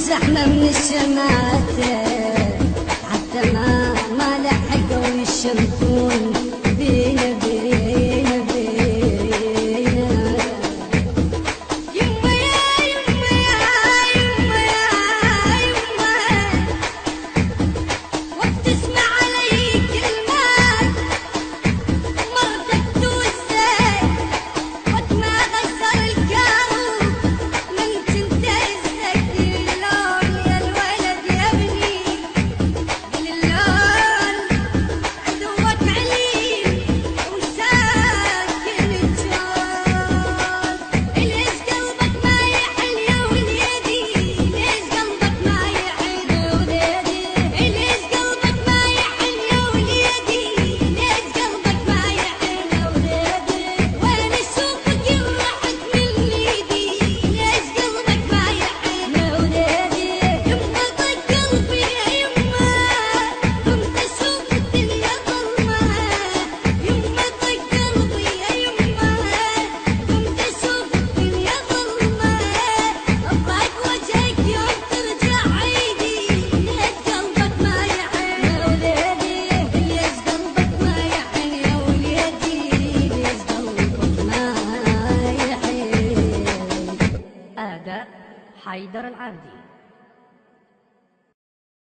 زحمة من الشمات حتى ما لحقوا يشرفون بينا بينا بينا. يما يا يما يا يما يا يما وبتسمع علي كلمات مرتك توسع وقت ما غسل الكاروب من تنتهزك اللون يا الولد يا ابني باللون عدوك عليم وساكن الجون. ليش قلبك ما يحن يا وليدي ليش قلبك ما يحن يا وليدي ليش قلبك ما يحن يا وليدي ليش قلبك ما يحن يا وليدي وين اشوفك يرحت من ايدي ليش قلبك ما يحن يا وليدي. يما طق قلبي يا يما قمت اشوف الدنيا ظلمة يما طق قلبي يا يما قمت اشوف الدنيا ظلمة. ابعد وجهك يوم ترجع عيدي ليش قلبك ما يحن يا وليدي ليش قلبك ما يحن يا وليدي ليش قلبك ما يحن. أداء حيدر العابدي.